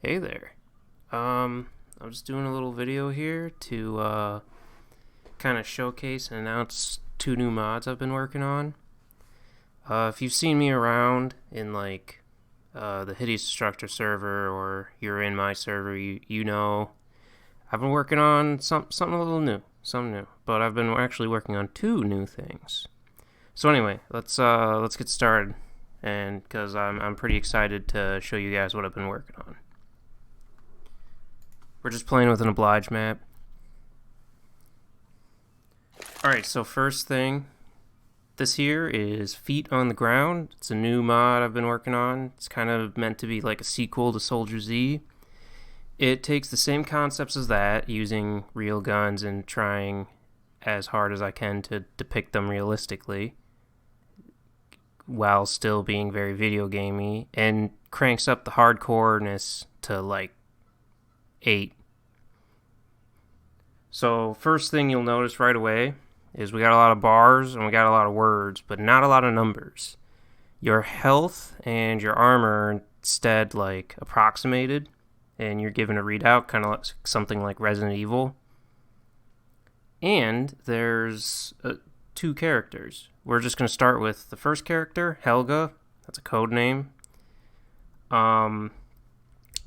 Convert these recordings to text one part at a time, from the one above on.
Hey there. I'm just doing a little video here to kind of showcase and announce two new mods I've been working on. If you've seen me around in the Hideous Destructor server, or you're in my server, you know I've been working on something a little new, something new. But I've been actually working on two new things. So anyway, let's get started, and because I'm pretty excited to show you guys what I've been working on. We're just playing with an oblige map. Alright, so first thing, this here is Feet on the Ground. It's a new mod I've been working on. It's kind of meant to be like a sequel to Soldier Z. It takes the same concepts as that, using real guns and trying as hard as I can to depict them realistically, while still being very video gamey, and cranks up the hardcoreness to like 8. So first thing you'll notice right away is we got a lot of bars and we got a lot of words, but not a lot of numbers. Your health and your armor are instead like approximated, and you're given a readout, kind of like something like Resident Evil. And there's two characters. We're just going to start with the first character, Helga. That's a code name.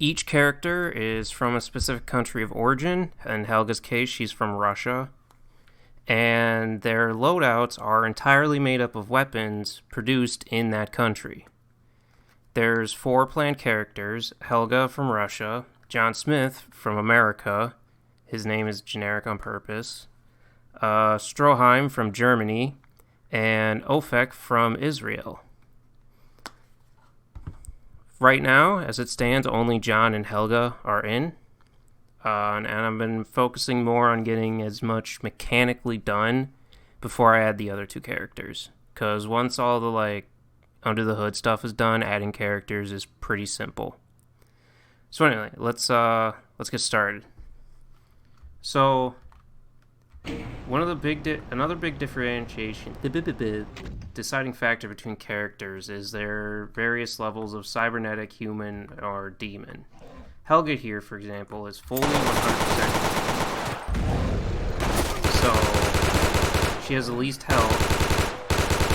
Each character is from a specific country of origin. In Helga's case, she's from Russia. And their loadouts are entirely made up of weapons produced in that country. There's 4 planned characters: Helga from Russia, John Smith from America. His name is generic on purpose. Stroheim from Germany, and Ofek from Israel. Right now, as it stands, only John and Helga are in. And I've been focusing more on getting as much mechanically done before I add the other 2 characters. Because once all the under the hood stuff is done, adding characters is pretty simple. So anyway, let's get started. So one of the another big differentiation, deciding factor between characters is their various levels of cybernetic, human, or demon. Helga here, for example, is fully 100%. So she has the least health,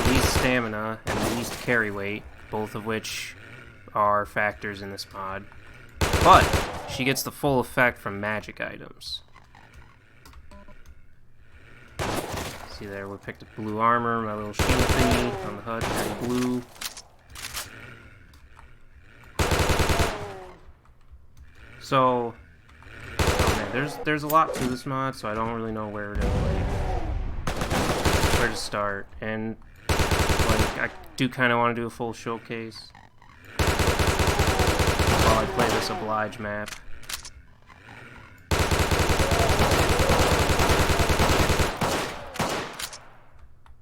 the least stamina, and the least carry weight, both of which are factors in this mod. But she gets the full effect from magic items. See there, we picked up blue armor, my little shield thingy on the HUD, very blue. So, there's a lot to this mod, so I don't really know where to start. And I do kind of want to do a full showcase while I play this oblige map.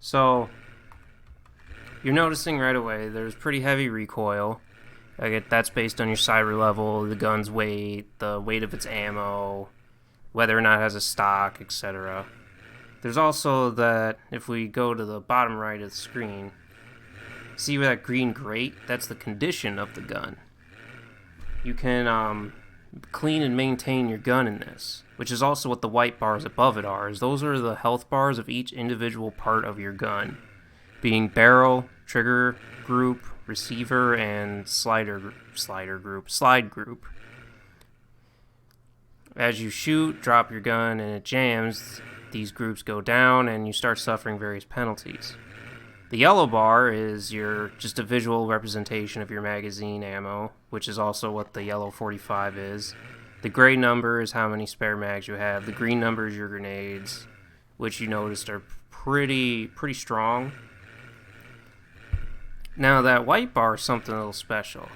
So, you're noticing right away there's pretty heavy recoil. That's based on your cyber level, the gun's weight, the weight of its ammo, whether or not it has a stock, etc. There's also that, if we go to the bottom right of the screen, see where that green grate? That's the condition of the gun. You can clean and maintain your gun in this, which is also what the white bars above it are. Those are the health bars of each individual part of your gun, being barrel, trigger group, receiver, and slide group. As you shoot, drop your gun, and it jams, these groups go down, and you start suffering various penalties. The yellow bar is just a visual representation of your magazine ammo, which is also what the yellow 45 is. The gray number is how many spare mags you have. The green number is your grenades, which you noticed are pretty strong. Now that white bar is something a little special.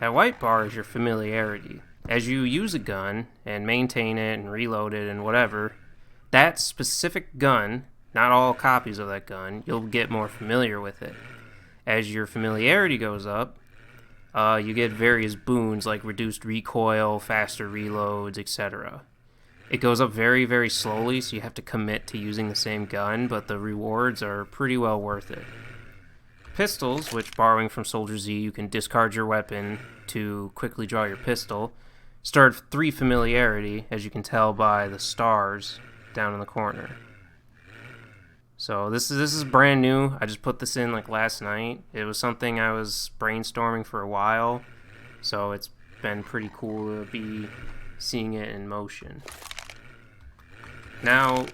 That white bar is your familiarity. As you use a gun and maintain it and reload it and whatever, that specific gun, not all copies of that gun, you'll get more familiar with it. As your familiarity goes up, you get various boons like reduced recoil, faster reloads, etc. It goes up very, very slowly, so you have to commit to using the same gun, but the rewards are pretty well worth it. Pistols, which, borrowing from Soldier Z, you can discard your weapon to quickly draw your pistol. Star 3 familiarity, as you can tell by the stars down in the corner. So this is brand new. I just put this in like last night. It was something I was brainstorming for a while, so it's been pretty cool to be seeing it in motion. Now,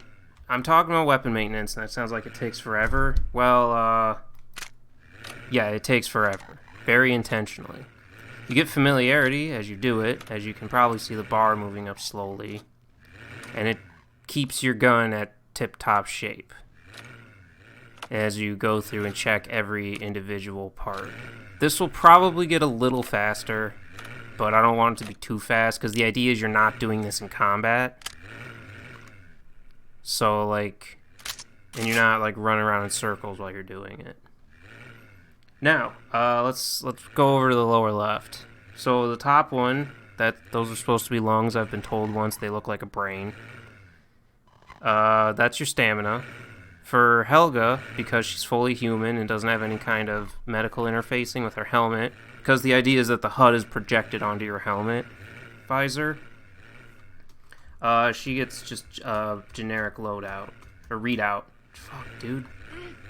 I'm talking about weapon maintenance, and that sounds like it takes forever. Well, yeah, it takes forever. Very intentionally. You get familiarity as you do it, as you can probably see the bar moving up slowly, and it keeps your gun at tip-top shape as you go through and check every individual part. This will probably get a little faster, but I don't want it to be too fast, because the idea is you're not doing this in combat. So, like, and you're not, like, running around in circles while you're doing it. Now, let's go over to the lower left. So the top one, those are supposed to be lungs. I've been told once they look like a brain. That's your stamina. For Helga, because she's fully human and doesn't have any kind of medical interfacing with her helmet, because the idea is that the HUD is projected onto your helmet visor, she gets just generic loadout, or readout. Fuck, dude.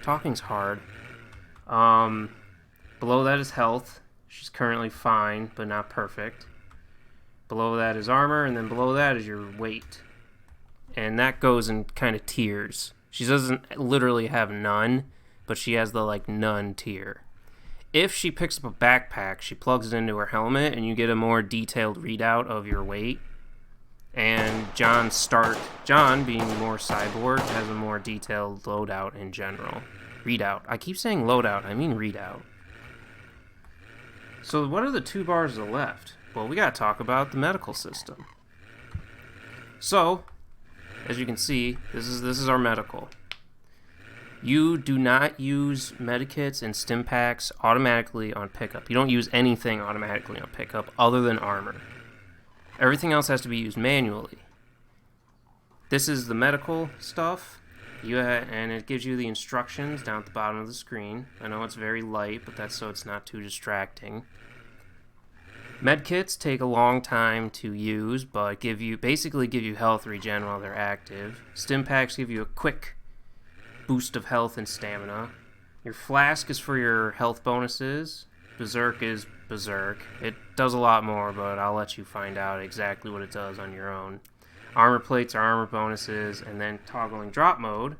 Talking's hard. Below that is health. She's currently fine, but not perfect. Below that is armor, and then below that is your weight. And that goes in kind of tiers. She doesn't literally have none, but she has the, like, none tier. If she picks up a backpack, she plugs it into her helmet, and you get a more detailed readout of your weight. And John, being more cyborg, has a more detailed loadout in general. Readout. I keep saying loadout, I mean readout. So what are the two bars to the left? Well, we gotta talk about the medical system. So, as you can see, this is our medical. You do not use medikits and stim packs automatically on pickup. You don't use anything automatically on pickup other than armor. Everything else has to be used manually. This is the medical stuff, and it gives you the instructions down at the bottom of the screen. I know it's very light, but that's so it's not too distracting. Medkits take a long time to use, but basically give you health regen while they're active. Stim packs give you a quick boost of health and stamina. Your flask is for your health bonuses. Berserk is Berserk. It does a lot more, but I'll let you find out exactly what it does on your own. Armor plates are armor bonuses, and then toggling drop mode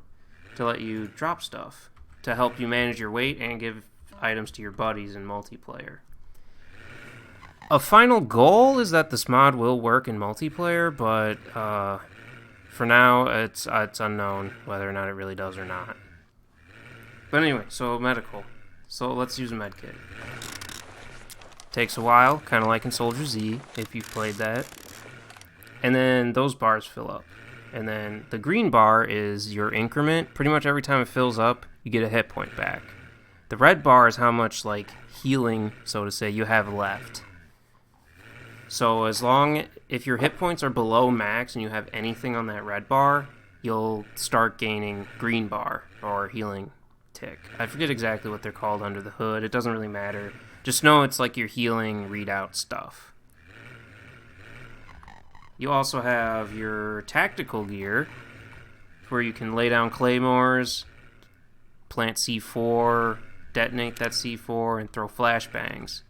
to let you drop stuff to help you manage your weight and give items to your buddies in multiplayer. A final goal is that this mod will work in multiplayer, but for now it's unknown whether or not it really does or not. But anyway, so medical. So let's use a medkit. Takes a while, kind of like in Soldier Z, if you've played that. And then those bars fill up. And then the green bar is your increment. Pretty much every time it fills up, you get a hit point back. The red bar is how much, like, healing, so to say, you have left. So if your hit points are below max and you have anything on that red bar, you'll start gaining green bar or healing tick. I forget exactly what they're called under the hood. It doesn't really matter. Just know it's like your healing readout stuff. You also have your tactical gear, where you can lay down claymores, plant C4, detonate that C4, and throw flashbangs.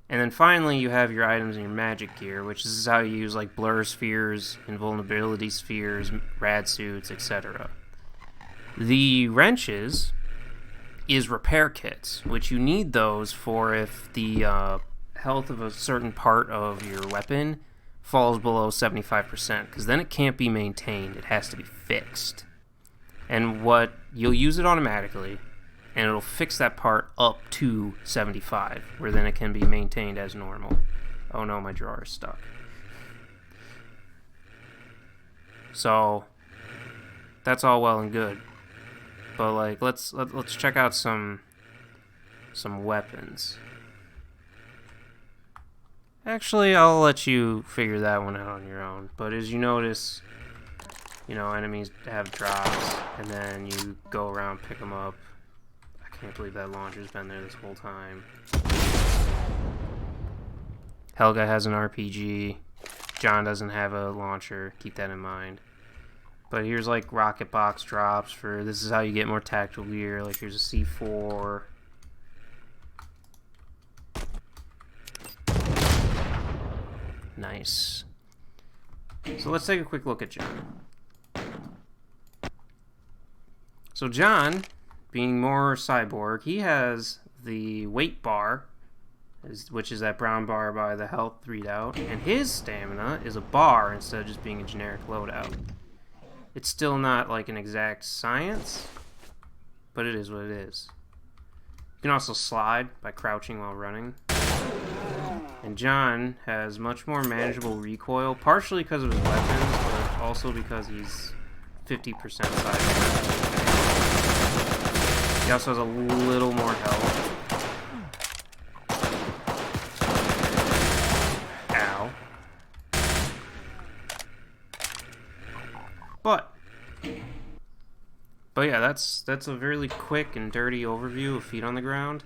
And then finally, you have your items in your magic gear, which is how you use like blur spheres, invulnerability spheres, rad suits, etc. The wrenches is repair kits, which you need those for if the health of a certain part of your weapon falls below 75%, because then it can't be maintained. It has to be fixed. And you'll use it automatically, and it'll fix that part up to 75, where then it can be maintained as normal. Oh no, my drawer is stuck. So that's all well and good, but like let's check out some weapons. Actually, I'll let you figure that one out on your own. But as you notice, enemies have drops, and then you go around, pick them up. I can't believe that launcher's been there this whole time. Helga has an RPG. John doesn't have a launcher. Keep that in mind. But here's like rocket box drops for this is how you get more tactical gear. Like here's a C4. Nice. So let's take a quick look at John. So John, being more cyborg, he has the weight bar, which is that brown bar by the health readout, and his stamina is a bar instead of just being a generic loadout. It's still not like an exact science, but it is what it is. You can also slide by crouching while running. And John has much more manageable recoil, partially because of his weapons, but also because he's 50% cyber. He also has a little more health. Ow. But yeah, that's a really quick and dirty overview of Feet on the Ground.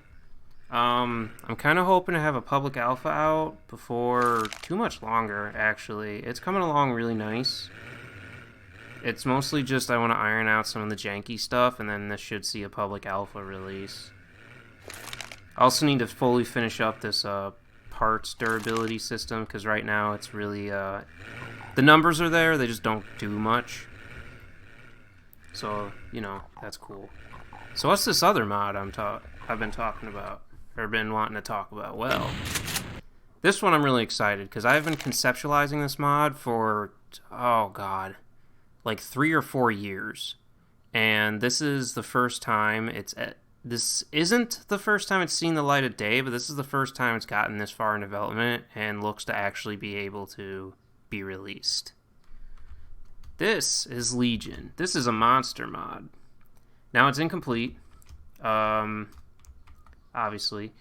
I'm kind of hoping to have a public alpha out before too much longer, actually. It's coming along really nice. It's mostly just I want to iron out some of the janky stuff, and then this should see a public alpha release. I also need to fully finish up this parts durability system, because right now it's really... the numbers are there, they just don't do much. So, you know, that's cool. So what's this other mod I've been talking about? Or been wanting to talk about? Well, this one I'm really excited, because I've been conceptualizing this mod for, oh god, like 3 or 4 years. And this is the first time this isn't the first time it's seen the light of day, but this is the first time it's gotten this far in development and looks to actually be able to be released. This is Legion. This is a monster mod. Now it's incomplete. Obviously,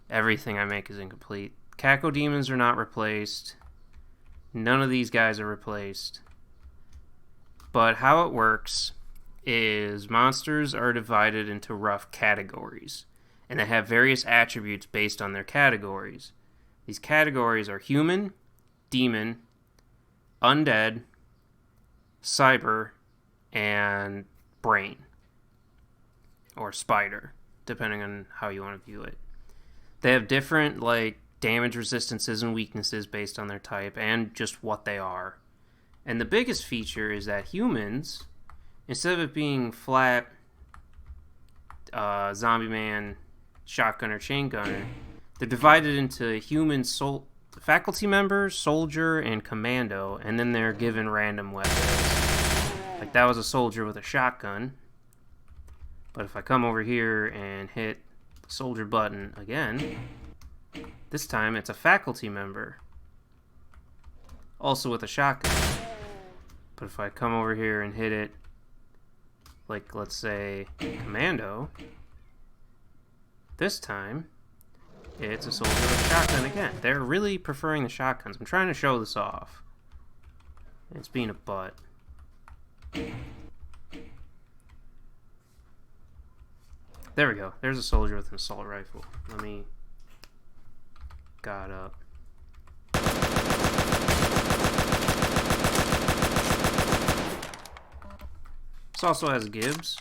everything I make is incomplete. Cacodemons are not replaced. None of these guys are replaced. But how it works is monsters are divided into rough categories, and they have various attributes based on their categories. These categories are human, demon, undead, cyber, and brain, or spider, depending on how you want to view it. They have different like damage resistances and weaknesses based on their type and just what they are. And the biggest feature is that humans, instead of it being flat zombie man, shotgunner, chain gunner, they're divided into human faculty members, soldier, and commando, and then they're given random weapons. Like that was a soldier with a shotgun. But if I come over here and hit the soldier button again, this time it's a faculty member, also with a shotgun. But if I come over here and hit it, like let's say commando, this time it's a soldier with a shotgun again. They're really preferring the shotguns. I'm trying to show this off. It's being a butt. There we go. There's a soldier with an assault rifle. Let me... God up. This also has Gibbs,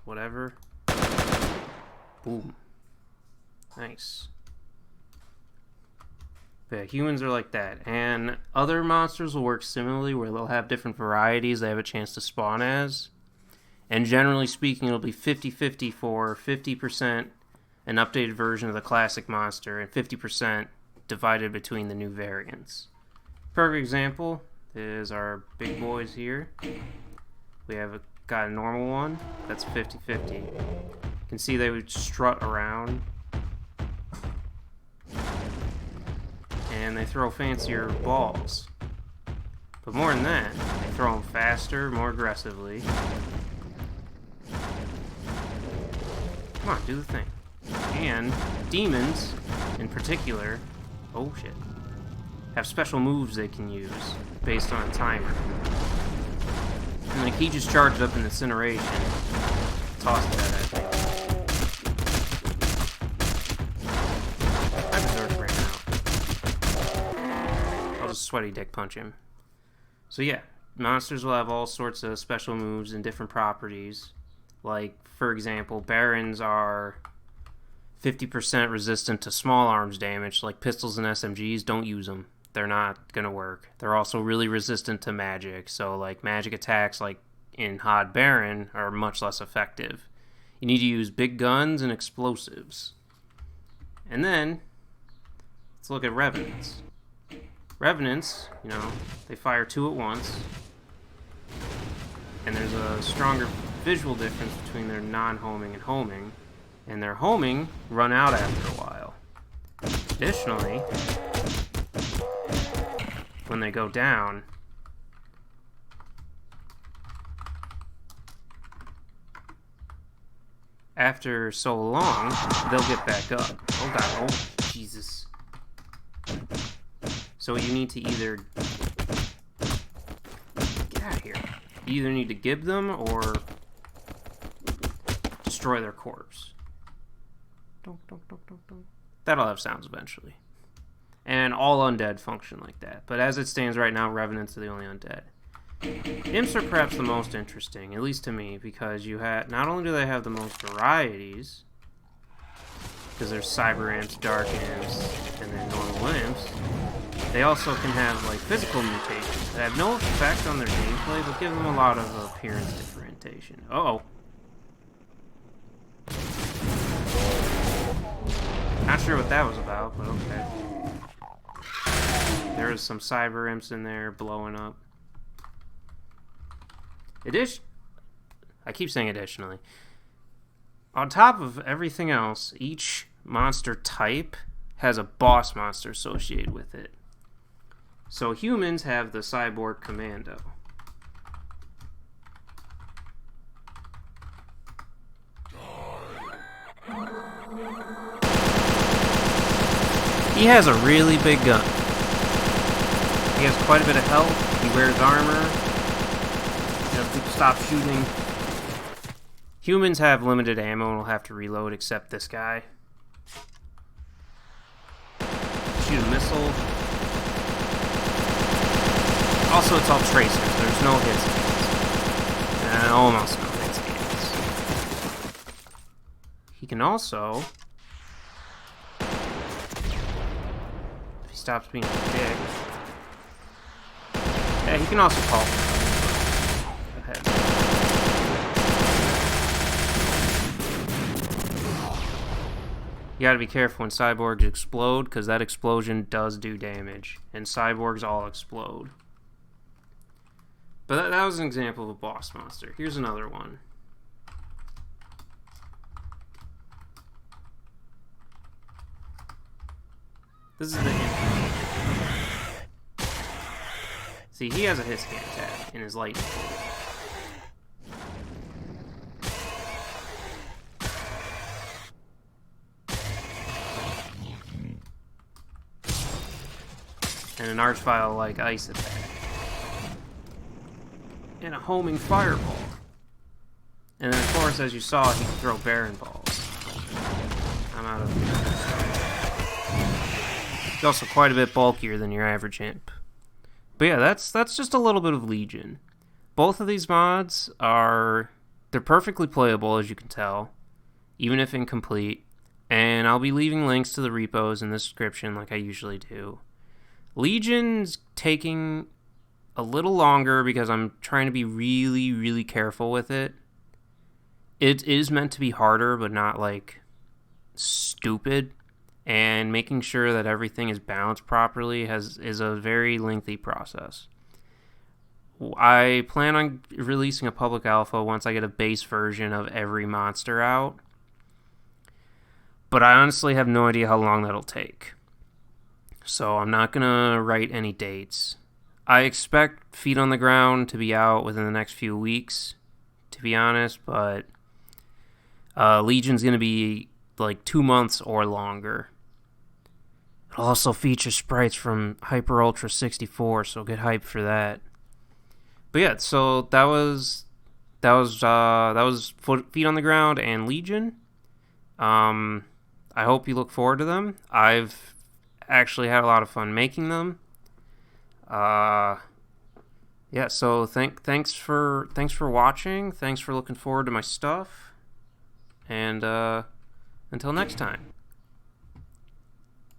whatever. Boom. Nice. But yeah, humans are like that. And other monsters will work similarly, where they'll have different varieties they have a chance to spawn as. And generally speaking, it'll be 50-50 for 50% an updated version of the classic monster and 50% divided between the new variants. Perfect example is our big boys here. We have got a normal one that's 50-50. You can see they would strut around. And they throw fancier balls. But more than that, they throw them faster, more aggressively. Come on, do the thing. And demons, in particular, oh shit, have special moves they can use based on a timer. And like he just charged up in incineration, tossed that at me. My berserk ran out. sweaty dick punch him. So yeah, monsters will have all sorts of special moves and different properties. Like, for example, Barons are 50% resistant to small arms damage, like pistols and SMGs. Don't use them. They're not going to work. They're also really resistant to magic, so like magic attacks like in Hod Baron are much less effective. You need to use big guns and explosives. And then, let's look at Revenants. Revenants, they fire 2 at once. And there's a stronger visual difference between their non-homing and homing. And their homing run out after a while. Additionally, when they go down, after so long, they'll get back up. Oh god, oh Jesus. So you need to either get out of here. You either need to gib them or destroy their corpse. That'll have sounds eventually. And all undead function like that. But as it stands right now, Revenants are the only undead. Imps are perhaps the most interesting, at least to me, because not only do they have the most varieties, because there's Cyber Imps, Dark Imps, and then normal Imps, they also can have like physical mutations that have no effect on their gameplay, but give them a lot of appearance differentiation. Uh-oh. Not sure what that was about, but okay. There's some Cyber Imps in there blowing up. I keep saying additionally. On top of everything else, each monster type has a boss monster associated with it. So humans have the Cyborg Commando. He has a really big gun. He has quite a bit of health. He wears armor. Stop shooting. Humans have limited ammo and will have to reload, except this guy. Shoot a missile. Also, it's all tracers. There's no hit scans. Almost no hit scans. He can also, if he stops being a dick, yeah, he can also call. You gotta be careful when cyborgs explode, because that explosion does do damage, and cyborgs all explode. But that was an example of a boss monster. Here's another one. This is the hit. See, he has a hit scan attack in his lightning bolt. And an Archvile like ice attack. And a homing fireball. And then of course, as you saw, he can throw Baron balls. I'm out of... He's also quite a bit bulkier than your average imp. But yeah, that's just a little bit of Legion. Both of these mods they're perfectly playable, as you can tell, even if incomplete. And I'll be leaving links to the repos in the description like I usually do. Legion's taking a little longer because I'm trying to be really, really careful with it. It is meant to be harder, but not like stupid. And making sure that everything is balanced properly is a very lengthy process. I plan on releasing a public alpha once I get a base version of every monster out. But I honestly have no idea how long that'll take. So I'm not going to write any dates. I expect Feet on the Ground to be out within the next few weeks, to be honest, but Legion's going to be like 2 months or longer. It'll also feature sprites from Hyper Ultra 64, so get hyped for that. But yeah, so that was Feet on the Ground and Legion. I hope you look forward to them. I've actually had a lot of fun making them. Yeah, so thanks for watching. Thanks for looking forward to my stuff. And until next time.